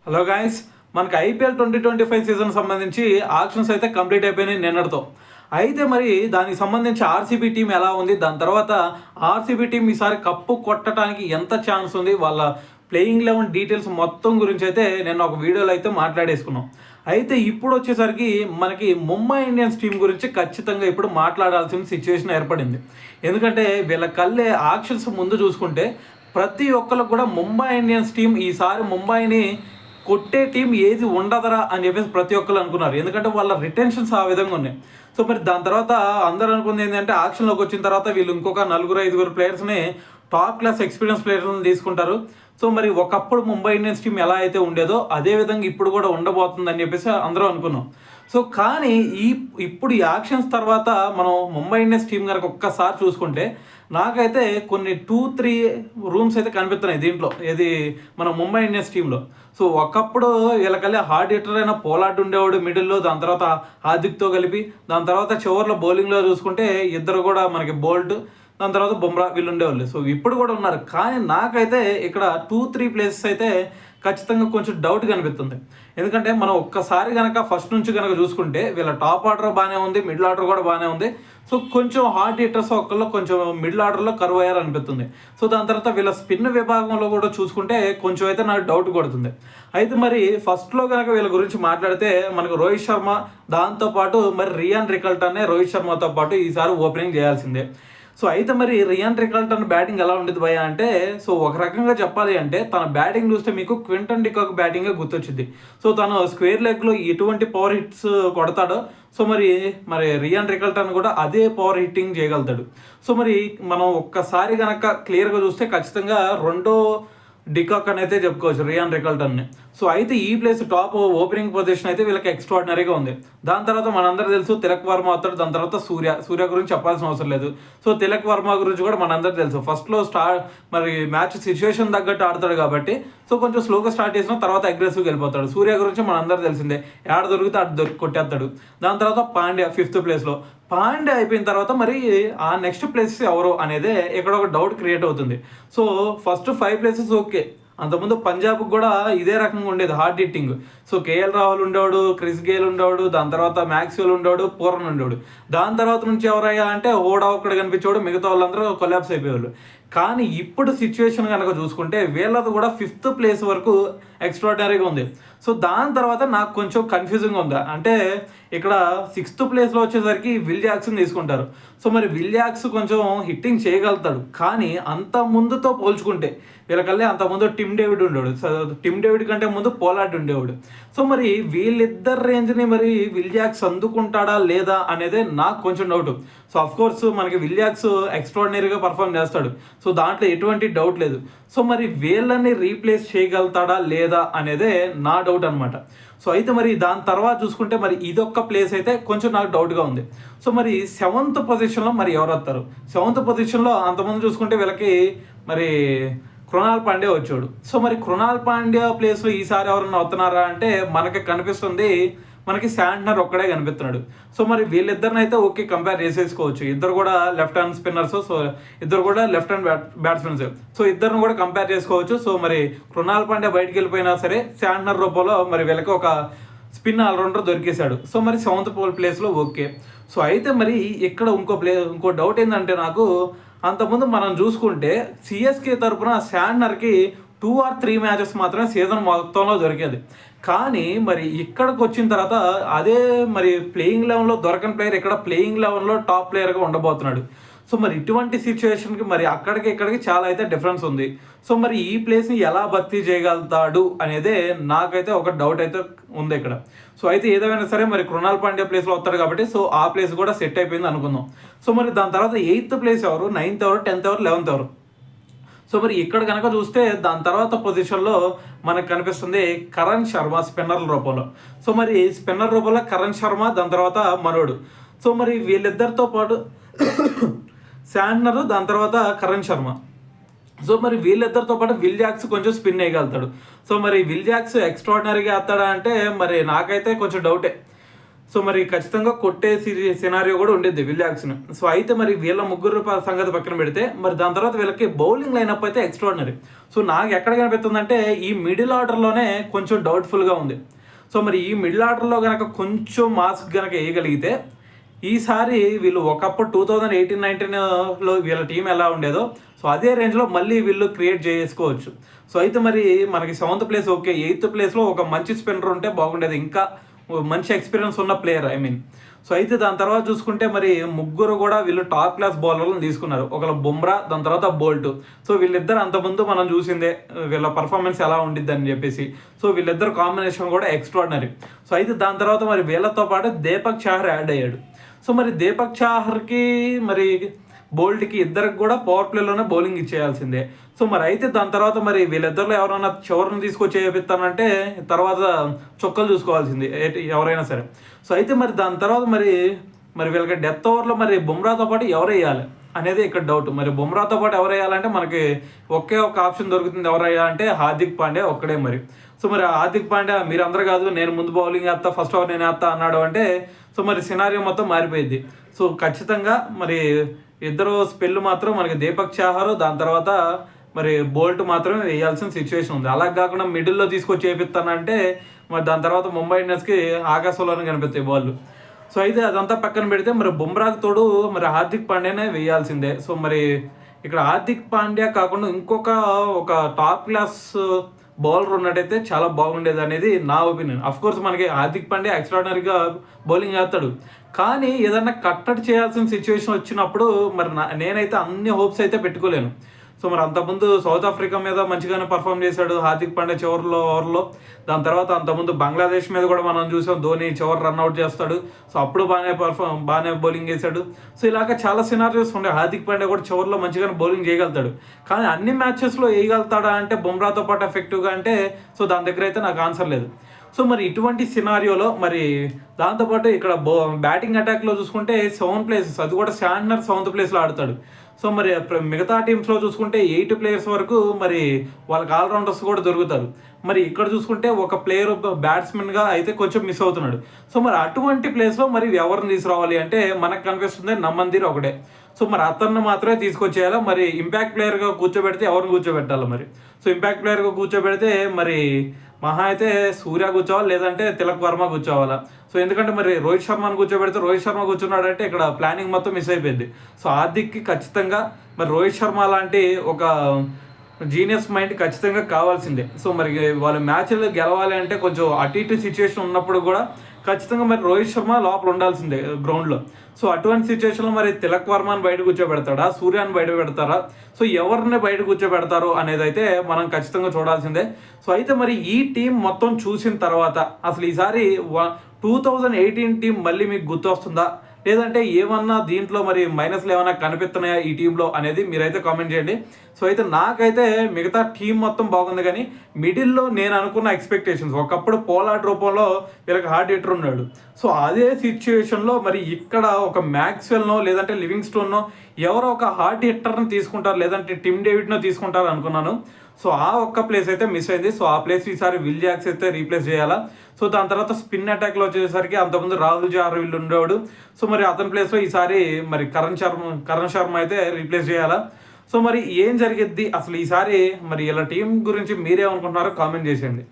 Hello guys, మనకి IPL 2025 season సంబంధించి actions అయితే కంప్లీట్ అయిపోయినాయి నిన్నటితో. అయితే మరి దానికి సంబంధించి ఆర్సీబీ టీం ఎలా ఉంది, దాని తర్వాత ఆర్సీబీ టీం ఈసారి కప్పు కొట్టడానికి ఎంత ఛాన్స్ ఉంది, వాళ్ళ ప్లేయింగ్ లెవెన్ డీటెయిల్స్ మొత్తం గురించి అయితే నేను ఒక వీడియోలో అయితే మాట్లాడేసుకున్నాం. అయితే ఇప్పుడు వచ్చేసరికి మనకి ముంబై ఇండియన్స్ టీం గురించి ఖచ్చితంగా ఇప్పుడు మాట్లాడాల్సిన సిచ్యువేషన్ ఏర్పడింది. ఎందుకంటే వీళ్ళ కళ్ళే ఆక్షన్స్ ముందు చూసుకుంటే ప్రతి ఒక్కరికి కూడా ముంబై ఇండియన్స్ టీం ఈసారి ముంబైని కొట్టే టీం ఏది ఉండదరా అని చెప్పేసి ప్రతి ఒక్కరు అనుకున్నారు. ఎందుకంటే వాళ్ళ రిటెన్షన్స్ ఆ విధంగా ఉన్నాయి. సో మరి దాని తర్వాత అందరూ అనుకుంది ఏంటంటే ఆక్షన్లోకి వచ్చిన తర్వాత వీళ్ళు ఇంకొక 4-5 ప్లేయర్స్ని టాప్ క్లాస్ ఎక్స్పీరియన్స్ ప్లేయర్లను తీసుకుంటారు. సో మరి ఒకప్పుడు ముంబై ఇండియన్స్ టీం ఎలా అయితే ఉండేదో అదే విధంగా ఇప్పుడు కూడా ఉండబోతుందని చెప్పేసి అందరూ అనుకున్నాం. సో కానీ ఇప్పుడు ఈ యాక్షన్స్ తర్వాత మనం ముంబై ఇండియన్స్ టీం కనుక ఒక్కసారి చూసుకుంటే నాకైతే కొన్ని 2-3 రూమ్స్ అయితే కనిపిస్తున్నాయి దీంట్లో, ఏది మన ముంబై ఇండియన్స్ టీంలో. సో ఒకప్పుడు వీళ్ళకల్లి హార్డ్ హిట్టర్ అయిన పోలార్డ్ ఉండేవాడు మిడిల్లో, దాని తర్వాత హార్దిక్తో కలిపి, దాని తర్వాత చివరిలో బౌలింగ్లో చూసుకుంటే ఇద్దరు కూడా మనకి బోల్ట్, దాని తర్వాత బుమ్రా వీళ్ళు ఉండేవాళ్ళు. సో ఇప్పుడు కూడా ఉన్నారు. కానీ నాకైతే ఇక్కడ 2-3 ప్లేసెస్ అయితే ఖచ్చితంగా కొంచెం డౌట్ కనిపిస్తుంది. ఎందుకంటే మనం ఒక్కసారి కనుక ఫస్ట్ నుంచి కనుక చూసుకుంటే వీళ్ళ టాప్ ఆర్డర్ బాగానే ఉంది, మిడిల్ ఆర్డర్ కూడా బాగానే ఉంది. సో కొంచెం హార్డ్ హిట్టర్స్ ఒక్కళ్ళు కొంచెం మిడిల్ ఆర్డర్లో కరువు అయ్యారనిపిస్తుంది. సో దాని తర్వాత వీళ్ళ స్పిన్ విభాగంలో కూడా చూసుకుంటే కొంచెం అయితే నాకు డౌట్ కొడుతుంది. అయితే మరి ఫస్ట్లో కనుక వీళ్ళ గురించి మాట్లాడితే మనకు రోహిత్ శర్మ, దాంతోపాటు మరి రియాన్ రికల్టన్ రోహిత్ శర్మతో పాటు ఈసారి ఓపెనింగ్ చేయాల్సిందే. సో అయితే మరి రియాన్ రికల్టన్ బ్యాటింగ్ ఎలా ఉండేది భయ అంటే, సో ఒక రకంగా చెప్పాలి అంటే తన బ్యాటింగ్ చూస్తే మీకు క్వింటన్ డికాక్ బ్యాటింగే గుర్తొచ్చింది. సో తను స్క్వేర్ లెగ్లో ఎటువంటి పవర్ హిట్స్ కొడతాడో, సో మరి రియాన్ రికల్టన్ కూడా అదే పవర్ హిట్టింగ్ చేయగలుగుతాడు. సో మరి మనం ఒక్కసారి కనుక క్లియర్గా చూస్తే ఖచ్చితంగా రెండో డికాక్ అని అయితే చెప్పుకోవచ్చు రియాన్ రికల్టన్ని. సో అయితే ఈ ప్లేస్ టాప్ ఓపెనింగ్ పొజిషన్ అయితే వీళ్ళకి ఎక్స్ట్రాడినరీగా ఉంది. దాని తర్వాత మనందరూ తెలుసు తిలక్ వర్మ అవుతాడు, దాని తర్వాత సూర్య గురించి చెప్పాల్సిన అవసరం లేదు. సో తిలక్ వర్మ గురించి కూడా మనందరూ తెలుసు, ఫస్ట్లో మరి మ్యాచ్ సిచ్యువేషన్ తగ్గట్టు ఆడతాడు కాబట్టి సో కొంచెం స్లోగా స్టార్ట్ చేసిన తర్వాత అగ్రెసివ్గా వెళ్ళిపోతాడు. సూర్య గురించి మనందరూ తెలిసిందే, ఏడ దొరికితే అటు కొట్టేస్తాడు. దాని తర్వాత పాండ్యా 5th ప్లేస్లో. పాండ్యా అయిపోయిన తర్వాత మరి ఆ నెక్స్ట్ ప్లేసెస్ ఎవరు అనేది ఇక్కడ ఒక డౌట్ క్రియేట్ అవుతుంది. సో ఫస్ట్ 5 ప్లేసెస్ ఓకే, అంతకుముందు పంజాబ్కి కూడా ఇదే రకంగా ఉండేది hard hitting. So KL Rahul ఉండేవాడు, క్రిస్ గేల్ ఉండేవాడు, దాని తర్వాత మ్యాక్స్వెల్ ఉండేవాడు, పూరన్ ఉండేవాడు. దాని తర్వాత నుంచి ఎవరయ్యా అంటే ఓడా ఒక్కడ కనిపించేవాడు, మిగతా వాళ్ళందరూ కొలాప్స్ అయిపోయేవాళ్ళు. కానీ ఇప్పుడు సిచ్యువేషన్ కనుక చూసుకుంటే వీళ్ళది కూడా 5th ప్లేస్ వరకు ఎక్స్ట్రాడినరీగా ఉంది. సో దాని తర్వాత నాకు కొంచెం కన్ఫ్యూజింగ్ ఉంది. అంటే ఇక్కడ 6th ప్లేస్లో వచ్చేసరికి విల్ జాక్సన్ తీసుకుంటారు. సో మరి విల్ జాక్స్ కొంచెం హిట్టింగ్ చేయగలుగుతాడు, కానీ అంత ముందుతో పోల్చుకుంటే వీళ్ళకల్లే అంత ముందు టిమ్ డేవిడ్ ఉండేవాడు. సో టిమ్ డేవిడ్ కంటే ముందు పోలార్డ్ ఉండేవాడు. సో మరి వీళ్ళిద్దరు రేంజ్ని మరి విల్ జాక్స్ అందుకుంటాడా లేదా అనేది నాకు కొంచెం డౌట్. సో అఫ్కోర్స్ మనకి విల్ జాక్స్ ఎక్స్ట్రాడినరీగా పర్ఫామ్ చేస్తాడు, సో దాంట్లో ఎటువంటి డౌట్ లేదు. సో మరి వీళ్ళని రీప్లేస్ చేయగలుగుతాడా లేదా అనేదే నా డౌట్ అనమాట. సో అయితే మరి దాని తర్వాత చూసుకుంటే మరి ఇదొక్క ప్లేస్ అయితే కొంచెం నాకు డౌట్గా ఉంది. సో మరి 7th పొజిషన్లో మరి ఎవరు వస్తారు? 7th పొజిషన్లో అంతకుముందు చూసుకుంటే వీళ్ళకి మరి కృణాల్ పాండ్యా వచ్చాడు. సో మరి కృణాల్ పాండ్యా ప్లేస్లో ఈసారి ఎవరన్నా వస్తున్నారా అంటే మనకి కనిపిస్తుంది మనకి శాంట్నర్ ఒక్కడే కనిపిస్తున్నాడు. సో మరి వీళ్ళిద్దరిని అయితే ఓకే కంపేర్ చేసేసుకోవచ్చు, ఇద్దరు కూడా లెఫ్ట్ హ్యాండ్ స్పిన్నర్స్. సో ఇద్దరు కూడా లెఫ్ట్ హ్యాండ్ బ్యాట్స్మెన్స్. సో ఇద్దరిని కూడా కంపేర్ చేసుకోవచ్చు. సో మరి కృణాల్ పాండ్యా బయటికి వెళ్ళిపోయినా సరే శాంట్నర్ రూపంలో మరి వీళ్ళకి ఒక స్పిన్ ఆల్రౌండర్ దొరికేశాడు. సో మరి 7th ప్లేస్లో ఓకే. సో అయితే మరి ఇక్కడ ఇంకో డౌట్ ఏంటంటే నాకు, అంతకుముందు మనం చూసుకుంటే సిఎస్కే తరపున శాంట్నర్కి 2 or 3 మ్యాచెస్ మాత్రమే సీజన్ మొత్తంలో దొరికేది. కానీ మరి ఇక్కడికి వచ్చిన తర్వాత అదే మరి ప్లేయింగ్ లెవెన్లో దొరకని ప్లేయర్ ఇక్కడ ప్లేయింగ్ లెవెన్లో టాప్ ప్లేయర్గా ఉండబోతున్నాడు. సో మరి ఇటువంటి సిచ్యువేషన్కి మరి అక్కడికి ఇక్కడికి చాలా అయితే డిఫరెన్స్ ఉంది. సో మరి ఈ ప్లేస్ని ఎలా భర్తీ చేయగలుగుతాడు అనేదే నాకైతే ఒక డౌట్ అయితే ఉంది ఇక్కడ. సో అయితే ఏదైనా సరే మరి కృణాల్ పాండ్యా ప్లేస్లో వస్తాడు కాబట్టి సో ఆ ప్లేస్ కూడా సెట్ అయిపోయింది అనుకుందాం. సో మరి దాని తర్వాత 8th ప్లేస్ ఎవరు, 9th ఎవరు, 10th ఎవరు, 11th ఎవరు? సో మరి ఇక్కడ కనుక చూస్తే దాని తర్వాత పొజిషన్లో మనకు కనిపిస్తుంది కరణ్ శర్మ స్పిన్నర్ల రూపంలో. సో మరి స్పిన్నర్ రూపంలో కరణ్ శర్మ, దాని తర్వాత మనోడు. సో మరి వీళ్ళిద్దరితో పాటు శాంట్నర్, దాని తర్వాత కరణ్ శర్మ. సో మరి వీళ్ళిద్దరితో పాటు విల్ జాక్స్ కొంచెం స్పిన్ వేయగలుగుతాడు. సో మరి విల్ జాక్స్ ఎక్స్ట్రాడినరీగా ఆడతాడా అంటే మరి నాకైతే కొంచెం డౌటే. సో మరి ఖచ్చితంగా కొట్టే సినారియో కూడా ఉండేది విల్ జాక్సన్. సో అయితే మరి వీళ్ళ ముగ్గురు సంగతి పక్కన పెడితే మరి దాని తర్వాత వీళ్ళకి బౌలింగ్ లైనప్ అయితే ఎక్స్ట్రాడినరీ. సో నాకు ఎక్కడ కనిపిస్తుందంటే ఈ మిడిల్ ఆర్డర్లోనే కొంచెం డౌట్ఫుల్గా ఉంది. సో మరి ఈ మిడిల్ ఆర్డర్లో కనుక కొంచెం మాస్క్ కనుక వేయగలిగితే ఈసారి వీళ్ళు ఒకప్పుడు 2018-19లో వీళ్ళ టీం ఎలా ఉండేదో సో అదే రేంజ్లో మళ్ళీ వీళ్ళు క్రియేట్ చేసుకోవచ్చు. సో అయితే మరి మనకి 7th ప్లేస్ ఓకే, 8th ప్లేస్లో ఒక మంచి స్పిన్నర్ ఉంటే బాగుండేది, ఇంకా మంచి ఎక్స్పీరియన్స్ ఉన్న ప్లేయర్ సో అయితే దాని తర్వాత చూసుకుంటే మరి ముగ్గురు కూడా వీళ్ళు టాప్ క్లాస్ బౌలర్లను తీసుకున్నారు. ఒకళ్ళు బుమ్రా, దాని తర్వాత బోల్ట్. సో వీళ్ళిద్దరు అంతకుముందు మనం చూసిందే వీళ్ళ పర్ఫార్మెన్స్ ఎలా ఉండిద్ది అని చెప్పేసి. సో వీళ్ళిద్దరు కాంబినేషన్ కూడా ఎక్స్ట్రాడినరీ. సో అయితే దాని తర్వాత మరి వీళ్ళతో పాటు దీపక్ చాహర్ యాడ్ అయ్యాడు. సో మరి దీపక్ చాహర్కి మరి బోల్ట్కి ఇద్దరికి కూడా పవర్ ప్లేలోనే బౌలింగ్ ఇచ్చేయాల్సిందే. సో మరి అయితే దాని తర్వాత మరి వీళ్ళిద్దరిలో ఎవరైనా చివరిని తీసుకొచ్చి చేపిస్తానంటే తర్వాత చొక్కలు చూసుకోవాల్సింది ఎవరైనా సరే. సో అయితే మరి దాని తర్వాత మరి వీళ్ళకి డెత్ ఓవర్లో మరి బుమ్రాతో పాటు ఎవరు వేయాలి అనేది ఇక్కడ డౌట్. మరి బుమ్రాతో పాటు ఎవరు వేయాలంటే మనకి ఒకే ఒక ఆప్షన్ దొరుకుతుంది, ఎవరు వేయాలంటే హార్దిక్ పాండ్యా ఒక్కడే మరి. సో మరి హార్దిక్ పాండ్యా మీరు అందరూ కాదు నేను ముందు బౌలింగ్ వేస్తా, ఫస్ట్ ఓవర్ నేను వేస్తా అన్నాడు అంటే సో మరి సినారియో మొత్తం మారిపోయింది. సో ఖచ్చితంగా మరి ఇద్దరు స్పెల్ మాత్రం మనకి దీపక్ చాహర్, దాని తర్వాత మరి బోల్ట్ మాత్రమే వేయాల్సిన సిచ్యువేషన్ ఉంది. అలా కాకుండా మిడిల్లో తీసుకొచ్చి వేపిస్తానంటే మరి దాని తర్వాత ముంబై ఇండియన్స్కి ఆకాశంలోనే కనిపిస్తాయి బాల్. సో అయితే అదంతా పక్కన పెడితే మరి బుమ్రాకి తోడు మరి హార్దిక్ పాండ్యానే వేయాల్సిందే. సో మరి ఇక్కడ హార్దిక్ పాండ్యా కాకుండా ఇంకొక ఒక టాప్ క్లాస్ బౌలర్ ఉన్నట్టయితే చాలా బాగుండేది అనేది నా ఒపీనియన్. కోర్స్ మనకి హార్దిక్ పాండ్యా ఎక్స్ట్రాడినరీగా బౌలింగ్ వేస్తాడు, కానీ ఏదన్నా కట్టడి చేయాల్సిన సిచ్యువేషన్ వచ్చినప్పుడు మరి నేనైతే అన్ని హోప్స్ అయితే పెట్టుకోలేను. సో మరి అంతకుముందు సౌత్ ఆఫ్రికా మీద మంచిగానే పర్ఫామ్ చేశాడు హార్దిక్ పాండ్యా చివరిలో ఓవర్లో. దాని తర్వాత అంతకుముందు బంగ్లాదేశ్ మీద కూడా మనం చూసాం, ధోని చివరి రన్అట్ చేస్తాడు. సో అప్పుడు బాగానే బౌలింగ్ చేశాడు. సో ఇలాగ చాలా సినారియోస్ ఉండే. హార్దిక్ పాండ్యా కూడా చివరిలో మంచిగానే బౌలింగ్ చేయగలుగుతాడు, కానీ అన్ని మ్యాచెస్లో వేయగలుగుతాడా అంటే బుమ్రాతో పాటు ఎఫెక్టివ్గా అంటే సో దాని దగ్గర అయితే నాకు ఆన్సర్ లేదు. సో మరి ఇటువంటి సినారియోలో మరి దాంతోపాటు ఇక్కడ బ్యాటింగ్ అటాక్లో చూసుకుంటే 7 ప్లేసెస్, అది కూడా శాంట్నర్ 7th ప్లేస్లో ఆడతాడు. సో మరి మిగతా టీమ్స్లో చూసుకుంటే 8 ప్లేయర్స్ వరకు మరి వాళ్ళకి ఆల్రౌండర్స్ కూడా దొరుకుతారు. మరి ఇక్కడ చూసుకుంటే ఒక ప్లేయర్ బ్యాట్స్మెన్గా అయితే కొంచెం మిస్ అవుతున్నాడు. సో మరి అటువంటి ప్లేస్లో మరి ఎవరిని తీసుకురావాలి అంటే మనకు కనిపిస్తుంది నమ్మందిర్ ఒకటే. సో మరి అతన్ని మాత్రమే తీసుకొచ్చేయాలి. మరి ఇంపాక్ట్ ప్లేయర్గా కూర్చోబెడితే ఎవరిని కూర్చోబెట్టాలి మరి? సో ఇంపాక్ట్ ప్లేయర్గా కూర్చోబెడితే మరి మహా అయితే సూర్య కూర్చోవాలి, లేదంటే తిలక్ వర్మ కూర్చోవాలా. సో ఎందుకంటే మరి రోహిత్ శర్మను కూర్చోబెడితే రోహిత్ శర్మ కూర్చున్నాడంటే ఇక్కడ ప్లానింగ్ మొత్తం మిస్ అయిపోయింది. సో హార్దిక్కి ఖచ్చితంగా మరి రోహిత్ శర్మ లాంటి ఒక జీనియస్ మైండ్ ఖచ్చితంగా కావాల్సిందే. సో మరి వాళ్ళ మ్యాచ్లు గెలవాలి అంటే కొంచెం అటు ఇటు సిచ్యువేషన్ ఉన్నప్పుడు కూడా ఖచ్చితంగా మరి రోహిత్ శర్మ లోపల ఉండాల్సిందే గ్రౌండ్లో. సో అటువంటి సిచ్యువేషన్లో మరి తిలక్ వర్మని బయట కూర్చోబెడతాడా, సూర్యాన్ని బయట పెడతారా, సో ఎవరిని బయట కూర్చోబెడతారు అనేది అయితే మనం ఖచ్చితంగా చూడాల్సిందే. సో అయితే మరి ఈ టీం మొత్తం చూసిన తర్వాత అసలు ఈసారి 2018 టీం మళ్ళీ మీకు గుర్తొస్తుందా, లేదంటే ఏమన్నా దీంట్లో మరి మైనస్లు ఏమైనా కనిపిస్తున్నాయా ఈ టీంలో అనేది మీరైతే కామెంట్ చేయండి. సో అయితే నాకైతే మిగతా టీం మొత్తం బాగుంది, కానీ మిడిల్లో నేను అనుకున్న ఎక్స్పెక్టేషన్స్ ఒకప్పుడు పోలార్డ్ రూపంలో వీళ్ళకి హార్డ్ హిట్టర్ ఉన్నాడు. సో అదే సిచ్యువేషన్లో మరి ఇక్కడ ఒక మ్యాక్స్వెల్నో లేదంటే లివింగ్స్టోన్నో ఎవరో ఒక హార్డ్ హిట్టర్ని తీసుకుంటారు, లేదంటే టిమ్ డేవిడ్నో తీసుకుంటారు అనుకున్నాను. సో ఆ ఒక్క ప్లేస్ అయితే మిస్ అయింది. సో ఆ ప్లేస్ ఈసారి విల్ జాక్స్ అయితే రీప్లేస్ చేయాలా. సో దాని తర్వాత స్పిన్ అటాక్లో వచ్చేసరికి అంతకుముందు రాహుల్ జార్ వీళ్ళు ఉండేవాడు. సో మరి అతని ప్లేస్లో ఈసారి మరి కరణ్ శర్మ అయితే రీప్లేస్ చేయాలా. సో మరి ఏం జరిగిద్ది అసలు ఈసారి మరి ఇలా టీం గురించి మీరేమనుకుంటున్నారో కామెంట్ చేసేయండి.